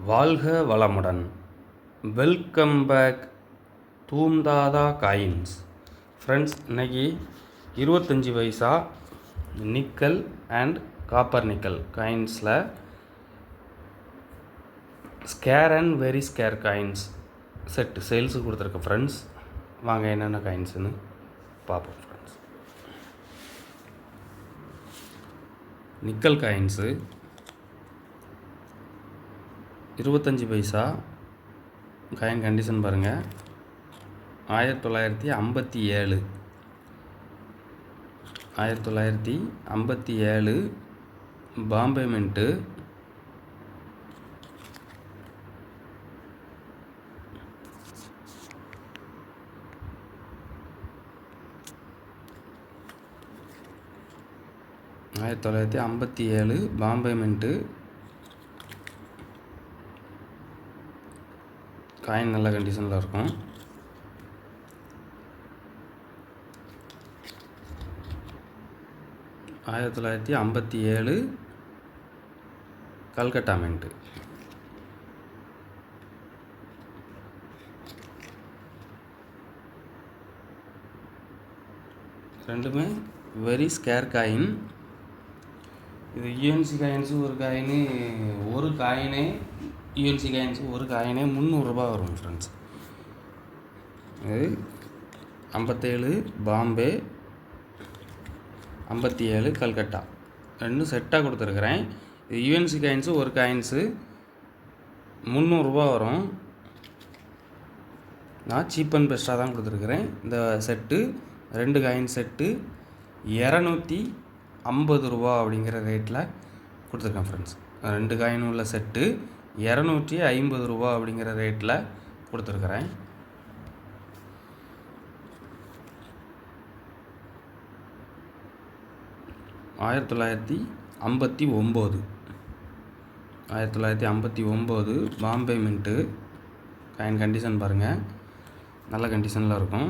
வாழ்க வளமுடன். Welcome back தூம்தாதா காயின்ஸ். ஃப்ரெண்ட்ஸ், இன்றைக்கி 25 paisa nickel and copper nickel காயின்ஸில் scarce and very scarce coins set சேல்ஸுக்கு கொடுத்துருக்கேன். ஃப்ரெண்ட்ஸ், வாங்க என்னென்ன காயின்ஸுன்னு பார்ப்போம். Friends, nickel coins 25 paisa coin condition பாருங்கள். 1957 Bombay mint. Bombay mint. Coin நல்ல கண்டிஷனில் இருக்கும். (1957) கல்கட்டா மின்ட்டு. ரெண்டுமே வெரி ஸ்கேர் காயின். இது யூஎன்சி காயின்ஸு ஒரு காயினே யூஎன்சி காயின்ஸு ஒரு காயினே 300 ரூபா வரும். ஃப்ரெண்ட்ஸ், இது 57 பாம்பே, 57 கல்கட்டா, ரெண்டும் செட்டாக கொடுத்துருக்குறேன். இது யூஎன்சி காயின்ஸு ஒரு காயின்ஸு 300 ரூபா வரும். நான் சீப் அண்ட் பெஸ்ட்டாக தான் கொடுத்துருக்குறேன். இந்த செட்டு 2 காயின் செட்டு 250 ரூபா அப்படிங்கிற ரேட்டில் கொடுத்துருக்கேன். ஃப்ரெண்ட்ஸ், 2 காயின் உள்ள செட்டு 250 ரூபா அப்படிங்கிற ரேட்டில் கொடுத்துருக்குறேன். (1959) பாம்பே மின்ட்டு. காயின் கண்டிஷன் பாருங்கள், நல்ல கண்டிஷனில் இருக்கும்.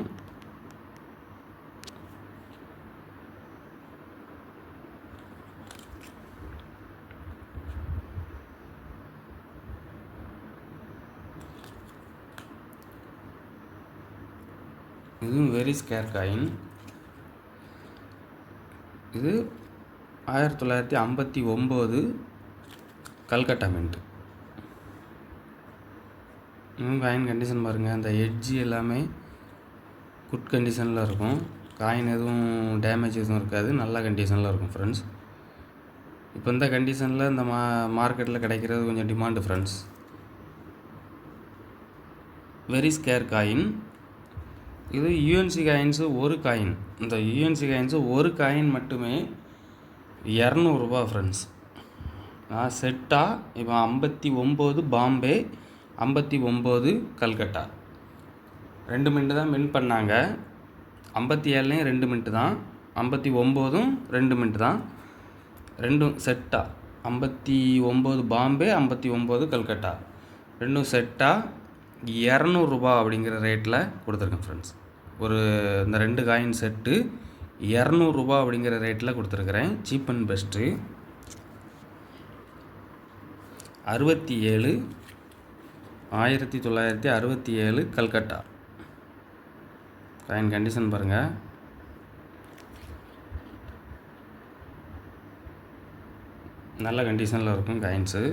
இதுவும் வெரி ஸ்கேர் காயின். இது 1959 கல்கட்டா மின்ட்டு. இன்னும் காயின் கண்டிஷன் பாருங்கள். அந்த எட்ஜி எல்லாமே குட் கண்டிஷனில் இருக்கும். காயின் எதுவும் டேமேஜ் எதுவும் இருக்காது, நல்ல கண்டிஷனில் இருக்கும். ஃப்ரெண்ட்ஸ், இப்போ இந்த கண்டிஷனில் இந்த மார்க்கெட்டில் கிடைக்கிறது கொஞ்சம் demand. Friends, very scarce coin. இது யூஎன்சி காயின்ஸு ஒரு காயின். இந்த யூஎன்சி காயின்ஸு ஒரு காயின் மட்டுமே 200 ரூபா. ஃப்ரெண்ட்ஸ், நான் செட்டாக இப்போ 59 பாம்பே, 59 கல்கட்டா, 2 மின்ட்டு தான் மின் பண்ணாங்க. 57லேயும் 2 மின்ட்டு தான், 59ம் 2 மின்ட்டு தான், ரெண்டும் செட்டாக 59 பாம்பே, 59 கல்கட்டா, ரெண்டும் செட்டாக 200 ரூபா அப்படிங்கிற ரேட்டில் கொடுத்துருக்கேன். ஃப்ரெண்ட்ஸ், இந்த 2 காயின் செட்டு 200 ரூபா அப்படிங்கிற ரேட்டில் கொடுத்துருக்குறேன். Cheap and best. 1967 Calcutta. Coin condition பாருங்கள், நல்ல கண்டிஷனில் இருக்கும் காயின்ஸு.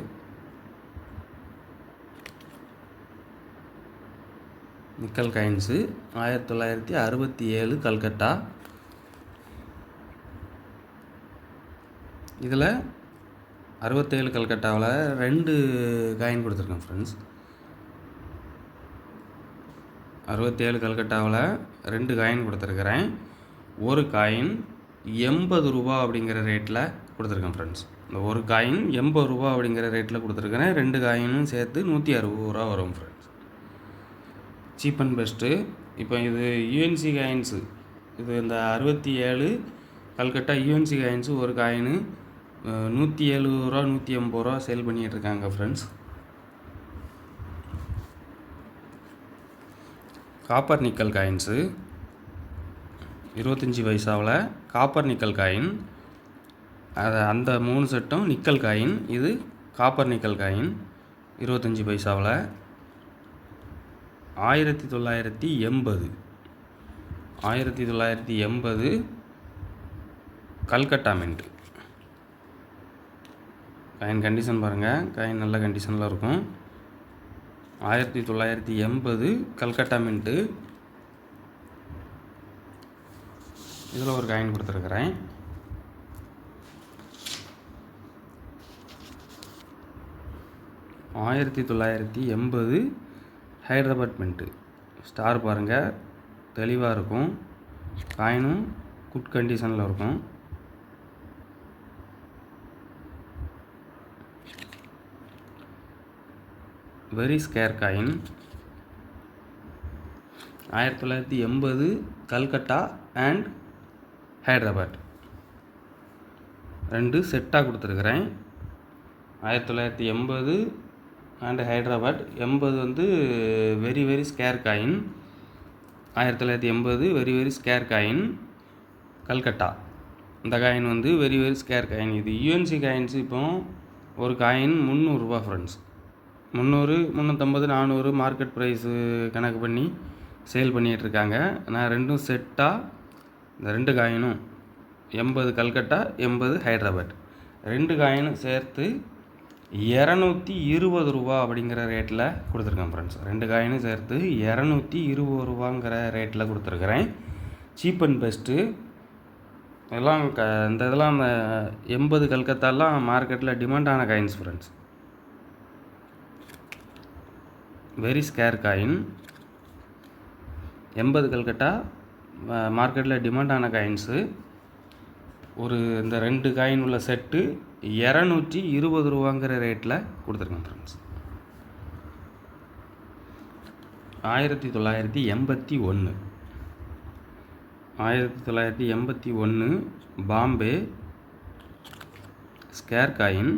Nickel coins 1967 Calcutta. இதில் 67 கல்கட்டாவில் 2 காயின் கொடுத்துருக்கேன். ஃப்ரெண்ட்ஸ், 67 கல்கட்டாவில் 2 காயின் கொடுத்துருக்குறேன். ஒரு காயின் 80 ரூபா அப்படிங்கிற ரேட்டில் கொடுத்துருக்கேன். ஃப்ரெண்ட்ஸ், இந்த ஒரு காயின் 80 ரூபா அப்படிங்கிற ரேட்டில் கொடுத்துருக்குறேன். 2 காயினும் சேர்த்து 160 ரூபா வரும். Friends, cheap and best. இப்போ இது யூஎன்சி காயின்ஸு. இது இந்த 67 கல்கட்டா யூஎன்சி காயின்ஸு ஒரு காயினு 170 ரூபா 180 ரூபா சேல் பண்ணிகிட்ருக்காங்க. ஃப்ரெண்ட்ஸ், காப்பர் நிக்கல் காயின்ஸு 25 பைசாவில் காப்பர் நிக்கல் காயின். அந்த 3 செட்டும் நிக்கல் காயின். இது காப்பர் நிக்கல் காயின். 25 பைசாவில் 1980 கல்கட்டா மின்ட். காயின் கண்டிஷன் பாருங்கள், காயின் நல்ல கண்டிஷனில் இருக்கும். 1980 கல்கட்டா மின்ட்டு. இதில் ஒரு காயின் கொடுத்துருக்குறேன். $1980 ஹைதராபாத் மின்ட்டு. ஸ்டார் பாருங்கள், தெளிவாக இருக்கும். காயினும் குட் கண்டிஷனில் இருக்கும். Very scarce coin. 1980 Calcutta and Hyderabad 2 செட்டாக கொடுத்துருக்குறேன். 1980 அண்ட் ஹைதராபாத். 80 வந்து very scarce coin. 1980 very scarce coin. Calcutta இந்த காயின் வந்து வெரி ஸ்கேர் காயின். இது யூஎன்சி காயின்ஸு. இப்போ ஒரு காயின் 300 ரூபா ஃப்ரெண்ட்ஸ். 300, 350, 400 மார்க்கெட் ப்ரைஸு கணக்கு பண்ணி சேல் பண்ணிகிட்ருக்காங்க. நான் ரெண்டும் செட்டாக இந்த 2 காயினும் 80 கல்கட்டா 80 ஹைதராபாத் 2 காயினும் சேர்த்து 220 ரூபா அப்படிங்கிற ரேட்டில் கொடுத்துருக்கேன் ஃப்ரெண்ட்ஸ். 2 காயினும் சேர்த்து 220 ரூபாங்கிற ரேட்டில் கொடுத்துருக்குறேன். Cheap and best. இதெல்லாம் இந்த இதெல்லாம் அந்த 80 கல்கத்தாலாம் மார்க்கெட்டில் டிமாண்டான coins friends. Very scarce coin. 80 Calcutta மார்க்கெட்டில் டிமாண்டான காயின்ஸு. ஒரு இந்த 2 காயின் உள்ள செட்டு 220 ரூபாங்கிற ரேட்டில் கொடுத்துருக்கேன் friends. 1981 Bombay scarce coin.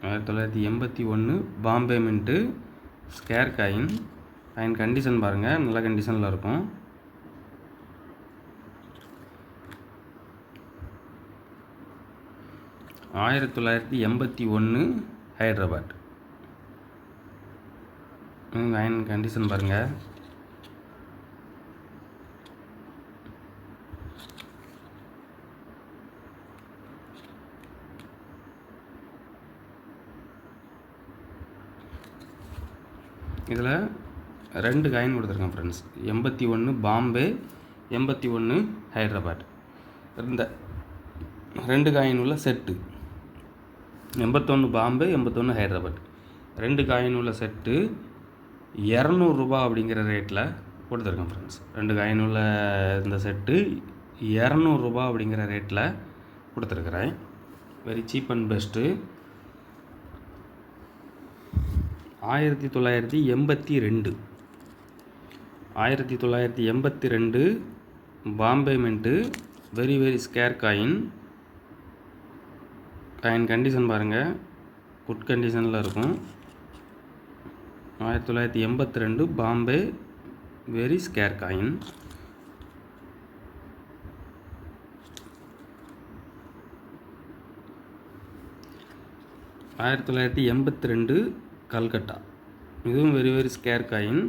1981 Bombay mint scarce coin. Coin condition பாருங்கள், நல்ல கண்டிஷனில் இருக்கும். 1981 ஹைதராபாத். காயின் கண்டிஷன் பாருங்கள். இதில் 2 காயின் கொடுத்துருக்கேன் ஃப்ரெண்ட்ஸ். 81 பாம்பே, 81 ஹைதராபாத். இந்த 2 காயின் உள்ள செட்டு 81 பாம்பே, 81 ஹைதராபாத். 2 காயின் உள்ள செட்டு 200 ரூபா அப்படிங்கிற ரேட்டில் கொடுத்துருக்கேன் ஃப்ரெண்ட்ஸ். 2 காயின் உள்ள இந்த செட்டு 200 ரூபா அப்படிங்கிற ரேட்டில் கொடுத்துருக்குறேன். Very cheap and best. 1982 Bombay mint very scarce coin. Coin condition பாருங்கள், குட் கண்டிஷனில் இருக்கும். 1982 Bombay very scarce coin. 1982 Calcutta. இதுவும் வெரி ஸ்கேர் காயின்.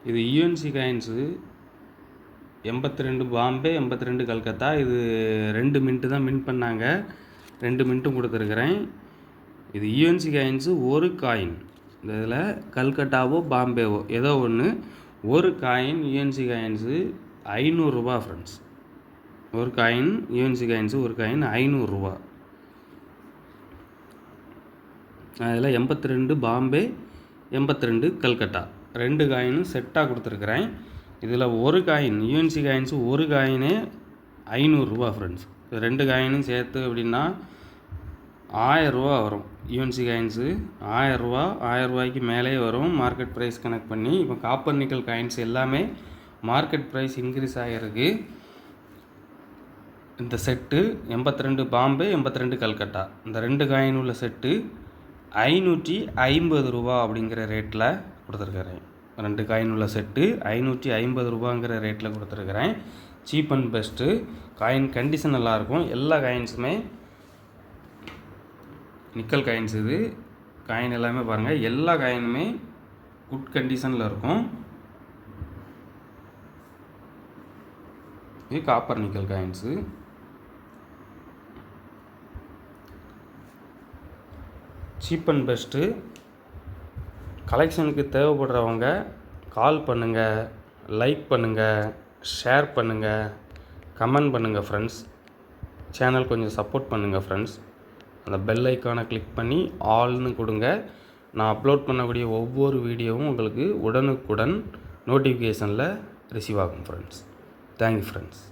இது யூஎன்சி காயின்ஸு. 82 பாம்பே, 82 கல்கத்தா. இது 2 மின்ட்டு தான் மின்ட் பண்ணாங்க. 2 மின்ட்டும் கொடுத்துருக்குறேன். இது யூஎன்சி காயின்ஸு. ஒரு காயின் இந்த இதில் கல்கட்டாவோ பாம்பேவோ ஏதோ ஒன்று. ஒரு காயின் யூஎன்சி காயின்ஸு 500 ரூபா ஃப்ரெண்ட்ஸ். ஒரு காயின் யூஎன்சி காயின்ஸு ஒரு காயின் 500 ரூபா. அதில் 82 பாம்பே, 82 கல்கட்டா 2 காயினும் செட்டாக கொடுத்துருக்குறேன். இதில் ஒரு காயின் யூஎன்சி காயின்ஸு ஒரு காயினே 500 ரூபா ஃப்ரெண்ட்ஸ். 2 காயினும் சேர்த்து அப்படின்னா 1000 ரூபா வரும். யூஎன்சி காயின்ஸு 1000 ரூபா, 1000 ரூபாய்க்கு மேலே வரும் மார்க்கெட் ப்ரைஸ் கனெக்ட் பண்ணி. இப்போ காப்பர் நிக்கல் காயின்ஸ் எல்லாமே மார்க்கெட் ப்ரைஸ் இன்க்ரீஸ் ஆகிருக்கு. இந்த செட்டு 82 பாம்பே, 82 கல்கட்டா இந்த 2 காயின் உள்ள செட்டு 550 ரூபா அப்படிங்கிற ரேட்டில் கொடுத்துருக்குறேன். 2 காயின் உள்ள செட்டு 550 ரூபாங்கிற ரேட்டில் கொடுத்துருக்குறேன். Cheap and best. Coin condition நல்லாயிருக்கும். எல்லா காயின்ஸுமே நிக்கல் காயின்ஸ். இது காயின் எல்லாமே பாருங்கள், எல்லா காயினுமே குட் கண்டிஷனில் இருக்கும். இது copper nickel coins. Cheap and best. கலெக்ஷனுக்கு தேவைப்படுறவங்க கால் பண்ணுங்கள், லைக் பண்ணுங்கள், ஷேர் பண்ணுங்கள், கமெண்ட் பண்ணுங்கள் ஃப்ரெண்ட்ஸ். சேனல் கொஞ்சம் சப்போர்ட் பண்ணுங்கள் ஃப்ரெண்ட்ஸ். அந்த பெல் ஐக்கானை கிளிக் பண்ணி ஆல்னு கொடுங்க. நான் அப்லோட் பண்ணக்கூடிய ஒவ்வொரு வீடியோவும் உங்களுக்கு உடனுக்குடன் நோட்டிஃபிகேஷனில் ரிசீவ் ஆகும் ஃப்ரெண்ட்ஸ். Thank you friends.